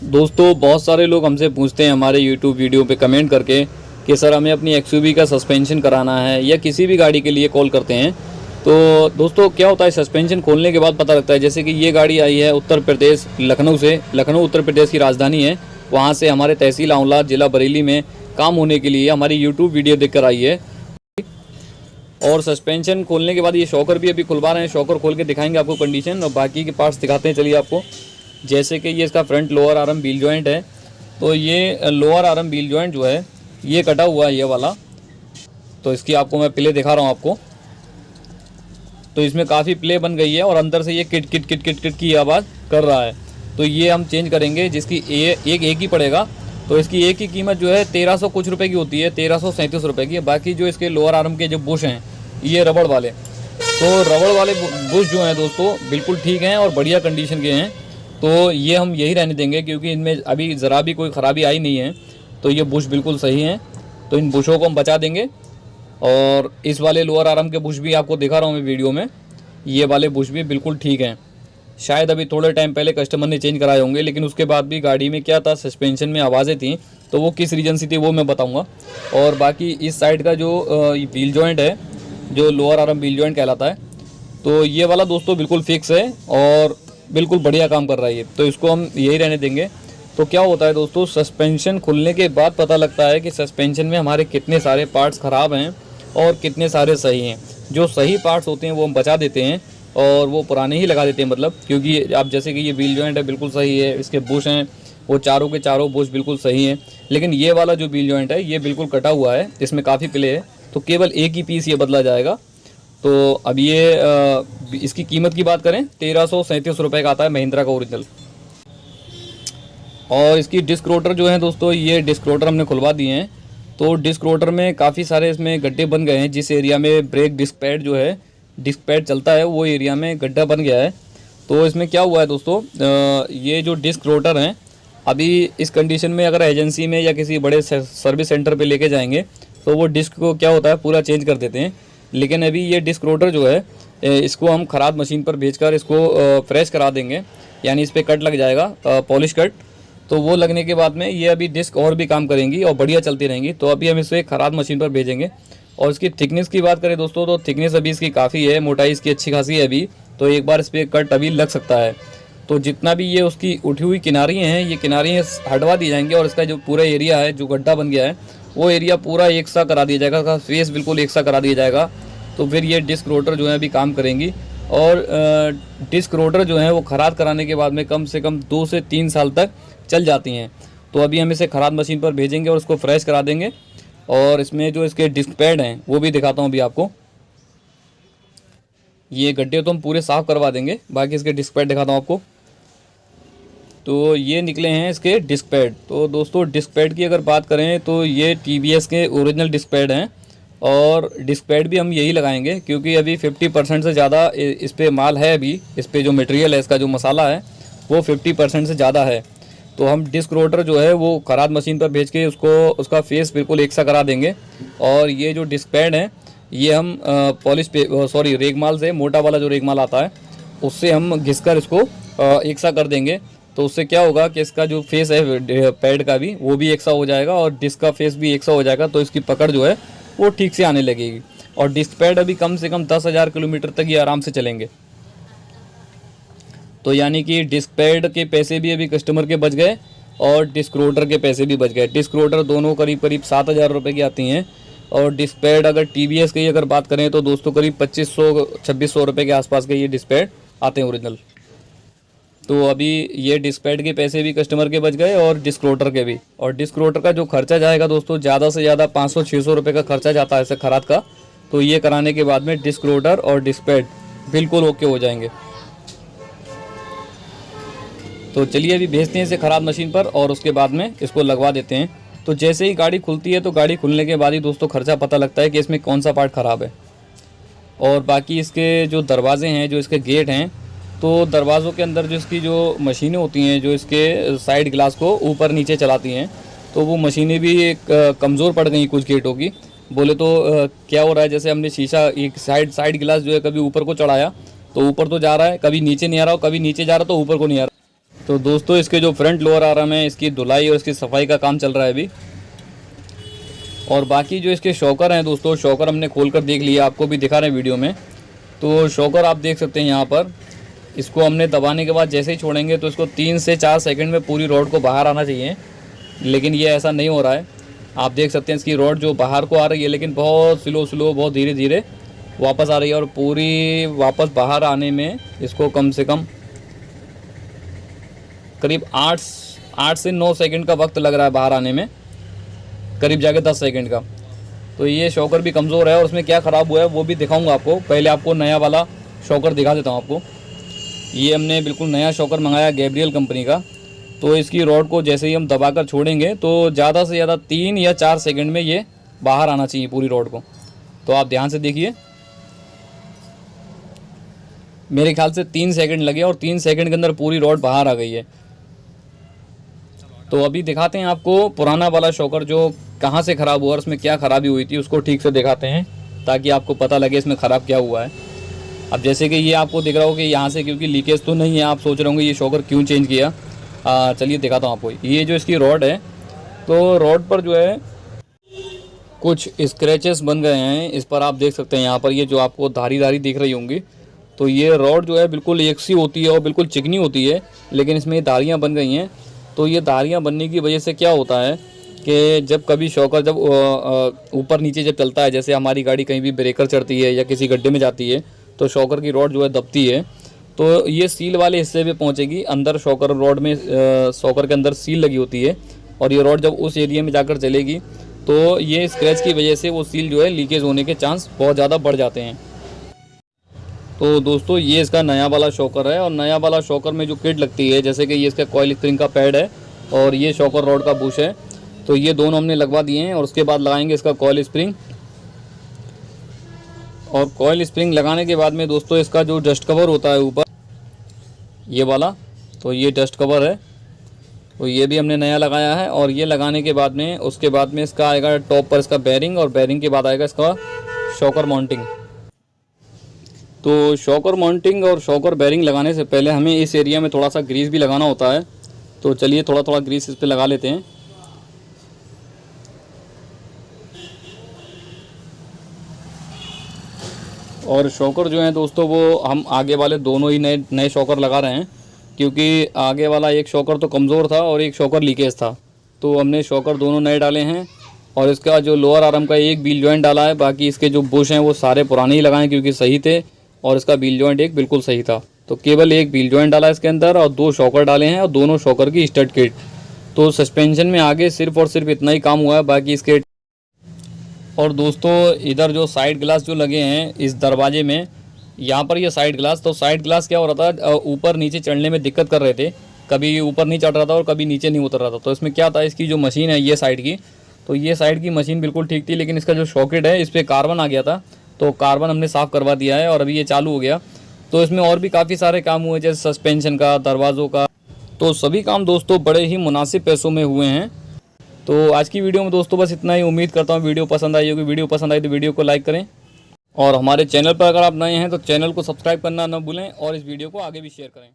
दोस्तों बहुत सारे लोग हमसे पूछते हैं हमारे YouTube वीडियो पे कमेंट करके कि सर हमें अपनी XUV का सस्पेंशन कराना है या किसी भी गाड़ी के लिए कॉल करते हैं। तो दोस्तों क्या होता है, सस्पेंशन खोलने के बाद पता लगता है। जैसे कि ये गाड़ी आई है उत्तर प्रदेश लखनऊ से, लखनऊ उत्तर प्रदेश की राजधानी है। वहाँ से हमारे तहसील आंवला ज़िला बरेली में काम होने के लिए हमारी YouTube वीडियो देख कर आई है। और सस्पेंशन खोलने के बाद ये शॉकर भी अभी खुलवा रहे हैं। शॉकर खोल के दिखाएंगे आपको कंडीशन, और बाकी के पार्ट्स दिखाते हैं चलिए आपको। जैसे कि ये इसका front lower arm wheel joint है। तो ये लोअर आर्म व्हील जॉइंट जो है ये कटा हुआ है, ये वाला। तो इसकी आपको मैं प्ले दिखा रहा हूँ आपको। तो इसमें काफ़ी प्ले बन गई है और अंदर से ये kit kit kit kit kit की आवाज़ कर रहा है। तो ये हम चेंज करेंगे, जिसकी एक ही पड़ेगा। तो इसकी एक की कीमत जो है 1300 कुछ रुपए की होती है, 1337 रुपये की है। बाकी जो इसके लोअर आर्म के जो बुश हैं ये रबड़ वाले, तो रबड़ वाले बुश जो हैं दोस्तों बिल्कुल ठीक हैं और बढ़िया कंडीशन के हैं। तो ये हम यही रहने देंगे क्योंकि इनमें अभी ज़रा भी कोई ख़राबी आई नहीं है। तो ये बुश बिल्कुल सही हैं, तो इन बुशों को हम बचा देंगे। और इस वाले लोअर आर्म के बुश भी आपको दिखा रहा हूँ मैं वीडियो में, ये वाले बुश भी बिल्कुल ठीक हैं। शायद अभी थोड़े टाइम पहले कस्टमर ने चेंज कराए होंगे, लेकिन उसके बाद भी गाड़ी में क्या था, सस्पेंशन में आवाज़ें थी। तो वो किस रीज़न से थी वो मैं बताऊँगा। और बाकी इस साइड का जो व्हील जॉइंट है, जो लोअर आर्म व्हील जॉइंट कहलाता है, तो ये वाला दोस्तों बिल्कुल फिक्स है और बिल्कुल बढ़िया काम कर रहा है ये। तो इसको हम यही रहने देंगे। तो क्या होता है दोस्तों, सस्पेंशन खुलने के बाद पता लगता है कि सस्पेंशन में हमारे कितने सारे पार्ट्स ख़राब हैं और कितने सारे सही हैं। जो सही पार्ट्स होते हैं वो हम बचा देते हैं और वो पुराने ही लगा देते हैं, मतलब क्योंकि आप जैसे कि ये व्हील जॉइंट है बिल्कुल सही है, इसके बुश हैं वो चारों के चारों बुश बिल्कुल सही हैं। लेकिन ये वाला जो व्हील जॉइंट है ये बिल्कुल कटा हुआ है, इसमें काफ़ी प्ले है। तो केवल एक ही पीस ये बदला जाएगा। तो अब ये इसकी कीमत की बात करें 1337 रुपये का आता है, महिंद्रा का ओरिजिनल। और इसकी डिस्क रोटर जो है दोस्तों, ये डिस्क रोटर हमने खुलवा दिए हैं। तो डिस्क रोटर में काफ़ी सारे इसमें गड्ढे बन गए हैं। जिस एरिया में ब्रेक डिस्क पैड जो है, डिस्क पैड चलता है, वो एरिया में गड्ढा बन गया है। तो इसमें क्या हुआ है दोस्तों, ये जो डिस्क रोटर हैं अभी इस कंडीशन में अगर एजेंसी में या किसी बड़े सर्विस सेंटर पे लेके जाएंगे तो वो डिस्क को क्या होता है पूरा चेंज कर देते हैं। लेकिन अभी ये डिस्क रोटर जो है इसको हम खराद मशीन पर भेजकर इसको फ्रेश करा देंगे, यानी इस पर कट लग जाएगा, पॉलिश कट। तो वो लगने के बाद में ये अभी डिस्क और भी काम करेंगी और बढ़िया चलती रहेंगी। तो अभी हम इसे खराद मशीन पर भेजेंगे। और इसकी थिकनेस की बात करें दोस्तों, तो थिकनेस अभी इसकी काफ़ी है, मोटाई इसकी अच्छी खासी है अभी। तो एक बार इस पर कट अभी लग सकता है। तो जितना भी ये उसकी उठी हुई किनारियाँ हैं, ये किनारियाँ हटवा दी जाएंगी और इसका जो पूरा एरिया है जो गड्ढा बन गया है वो एरिया पूरा एक सा करा दिया जाएगा, उसका फेस बिल्कुल एक सा करा दिया जाएगा। तो फिर ये डिस्क रोटर जो है अभी काम करेंगी। और डिस्क रोटर जो है वो खराद कराने के बाद में कम से कम 2 से 3 साल तक चल जाती हैं। तो अभी हम इसे खराद मशीन पर भेजेंगे और उसको फ्रेश करा देंगे। और इसमें जो इसके डिस्क पैड हैं वो भी दिखाता हूँ अभी आपको। ये गड्ढे तो हम पूरे साफ़ करवा देंगे, बाकी इसके डिस्क पैड दिखाता हूँ आपको। तो ये निकले हैं इसके डिस्क पैड। तो दोस्तों डिस्क पैड की अगर बात करें तो ये TVS के ओरिजिनल डिस्क पैड हैं। और डिस्क पैड भी हम यही लगाएंगे क्योंकि अभी 50% से ज़्यादा इस पर माल है। अभी इस पर जो मटेरियल है, इसका जो मसाला है वो 50% से ज़्यादा है। तो हम डिस्क रोटर जो है वो खराद मशीन पर भेज के उसका फेस बिल्कुल एक सा करा देंगे। और ये जो डिस्क पैड हैं ये हम रेगमाल से, मोटा वाला जो रेगमाल आता है उससे हम घिसकर इसको एक सा कर देंगे। तो उससे क्या होगा कि इसका जो फेस है पैड का भी वो भी एक सा हो जाएगा और डिस्क का फेस भी एक सा हो जाएगा। तो इसकी पकड़ जो है वो ठीक से आने लगेगी। और डिस्क पैड अभी कम से कम 10,000 किलोमीटर तक ये आराम से चलेंगे। तो यानी कि डिस्क पैड के पैसे भी अभी कस्टमर के बच गए और डिस्क रोटर के पैसे भी बच गए। डिस्क रोटर दोनों करीब करीब 7,000 रुपये की आती हैं। और डिस्क पैड अगर TVS की अगर बात करें तो दोस्तों करीब 2500-2600 रुपये के आसपास के ये डिस्क पैड आते हैं ओरिजिनल। तो अभी ये डिस्क पैड के पैसे भी कस्टमर के बच गए और डिस्क रोटर के भी। और डिस्क रोटर का जो खर्चा जाएगा दोस्तों, ज़्यादा से ज़्यादा 500-600 रुपये का खर्चा जाता है ऐसे खराद का। तो ये कराने के बाद में डिस्क रोटर और डिस्क पैड बिल्कुल ओके हो जाएंगे। तो चलिए अभी भेजते हैं इसे खराद मशीन पर और उसके बाद में इसको लगवा देते हैं। तो जैसे ही गाड़ी खुलती है तो गाड़ी खुलने के बाद ही दोस्तों खर्चा पता लगता है कि इसमें कौन सा पार्ट ख़राब है। और बाकी इसके जो दरवाजे हैं, जो इसके गेट हैं, तो दरवाज़ों के अंदर जो इसकी जो मशीनें होती हैं जो इसके साइड ग्लास को ऊपर नीचे चलाती हैं, तो वो मशीनें भी एक कमज़ोर पड़ गई कुछ गेटों की। बोले तो क्या हो रहा है, जैसे हमने शीशा एक साइड गिलास जो है कभी ऊपर को चढ़ाया तो ऊपर तो जा रहा है, कभी नीचे नहीं आ रहा, कभी नीचे जा रहा तो ऊपर को नहीं आ रहा। तो दोस्तों इसके जो फ्रंट लोअर आर्म है इसकी धुलाई और इसकी सफाई का काम चल रहा है अभी। और बाकी जो इसके शॉकर हैं दोस्तों, शॉकर हमने खोल कर देख लिया, आपको भी दिखा रहे हैं वीडियो में। तो शॉकर आप देख सकते हैं यहाँ पर, इसको हमने दबाने के बाद जैसे ही छोड़ेंगे तो इसको 3 से 4 सेकंड में पूरी रॉड को बाहर आना चाहिए, लेकिन ये ऐसा नहीं हो रहा है। आप देख सकते हैं इसकी रॉड जो बाहर को आ रही है, लेकिन बहुत स्लो बहुत धीरे धीरे वापस आ रही है। और पूरी वापस बाहर आने में इसको कम से कम करीब 8 से 9 सेकंड का वक्त लग रहा है बाहर आने में, करीब जाके 10 सेकंड का। तो ये शॉकर भी कमज़ोर है और उसमें क्या ख़राब हुआ है वो भी दिखाऊंगा आपको। पहले आपको नया वाला शॉकर दिखा देता हूँ आपको। ये हमने बिल्कुल नया शॉकर मंगाया गैब्रियल कंपनी का। तो इसकी रॉड को जैसे ही हम दबाकर छोड़ेंगे तो ज़्यादा से ज़्यादा 3 या 4 सेकंड में ये बाहर आना चाहिए पूरी रॉड को। तो आप ध्यान से देखिए, मेरे ख्याल से 3 सेकंड लगे और 3 सेकंड के अंदर पूरी रॉड बाहर आ गई है। तो अभी दिखाते हैं आपको पुराना वाला शॉकर जो कहाँ से ख़राब हुआ और उसमें क्या ख़राबी हुई थी, उसको ठीक से दिखाते हैं ताकि आपको पता लगे इसमें ख़राब क्या हुआ है। अब जैसे कि ये आपको दिख रहा हो कि यहाँ से क्योंकि लीकेज तो नहीं है, आप सोच रहे होंगे ये शॉकर क्यों चेंज किया। चलिए दिखाता हूँ आपको। ये जो इसकी रॉड है, तो रॉड पर जो है कुछ स्क्रैचेस बन गए हैं। इस पर आप देख सकते हैं, यहाँ पर ये जो आपको धारी धारी दिख रही होंगी, तो ये रॉड जो है बिल्कुल एक सी होती है और बिल्कुल चिकनी होती है, लेकिन इसमें धारियाँ बन गई हैं। तो ये धारियाँ बनने की वजह से क्या होता है कि जब कभी शॉकर जब ऊपर नीचे जब चलता है, जैसे हमारी गाड़ी कहीं भी ब्रेकर चढ़ती है या किसी गड्ढे में जाती है, तो शॉकर की रॉड जो है दबती है। तो ये सील वाले हिस्से पे पहुंचेगी अंदर, शॉकर रॉड में शॉकर के अंदर सील लगी होती है, और ये रॉड जब उस एरिया में जाकर चलेगी तो ये स्क्रैच की वजह से वो सील जो है लीकेज होने के चांस बहुत ज़्यादा बढ़ जाते हैं। तो दोस्तों ये इसका नया वाला शॉकर है, और नया वाला शॉकर में जो किट लगती है, जैसे कि ये इसका कॉइल स्प्रिंग का पैड है और ये शॉकर रॉड का बुश है, तो ये दोनों हमने लगवा दिए हैं। और उसके बाद लगाएंगे इसका कॉइल स्प्रिंग। और कॉइल स्प्रिंग लगाने के बाद में दोस्तों इसका जो डस्ट कवर होता है ऊपर ये वाला, तो ये डस्ट कवर है, तो ये भी हमने नया लगाया है। और ये लगाने के बाद में उसके बाद में इसका आएगा टॉप पर इसका बेरिंग, और बेरिंग के बाद आएगा इसका शॉकर माउंटिंग। तो शॉकर माउंटिंग और शॉकर बेरिंग लगाने से पहले हमें इस एरिया में थोड़ा सा ग्रीस भी लगाना होता है। तो चलिए थोड़ा थोड़ा ग्रीस इस पर लगा लेते हैं। और शॉकर जो है दोस्तों वो हम आगे वाले दोनों ही नए शॉकर लगा रहे हैं, क्योंकि आगे वाला एक शॉकर तो कमज़ोर था और एक शॉकर लीकेज था, तो हमने शॉकर दोनों नए डाले हैं। और इसका जो लोअर आर्म का एक व्हील जॉइंट डाला है, बाकी इसके जो बुश हैं वो सारे पुराने ही लगाए क्योंकि सही थे, और इसका व्हील जॉइंट एक बिल्कुल सही था। तो केवल एक व्हील जॉइंट डाला है इसके अंदर, और 2 शॉकर डाले हैं और दोनों शॉकर की स्टड किट। तो सस्पेंशन में आगे सिर्फ और सिर्फ इतना ही काम हुआ है, बाकी इसके। और दोस्तों इधर जो साइड ग्लास जो लगे हैं इस दरवाजे में, यहाँ पर ये साइड ग्लास, तो साइड ग्लास क्या हो रहा था, ऊपर नीचे चढ़ने में दिक्कत कर रहे थे, कभी ऊपर नहीं चढ़ रहा था और कभी नीचे नहीं उतर रहा था। तो इसमें क्या था, इसकी जो मशीन है ये साइड की, तो ये साइड की मशीन बिल्कुल ठीक थी, लेकिन इसका जो सॉकेट है इस पर कार्बन आ गया था, तो कार्बन हमने साफ़ करवा दिया है और अभी ये चालू हो गया। तो इसमें और भी काफ़ी सारे काम हुए, जैसे सस्पेंशन का, दरवाज़ों का, तो सभी काम दोस्तों बड़े ही मुनासिब पैसों में हुए हैं। तो आज की वीडियो में दोस्तों बस इतना ही। उम्मीद करता हूँ वीडियो पसंद आई होगी। वीडियो पसंद आई तो वीडियो को लाइक करें, और हमारे चैनल पर अगर आप नए हैं तो चैनल को सब्सक्राइब करना न भूलें, और इस वीडियो को आगे भी शेयर करें।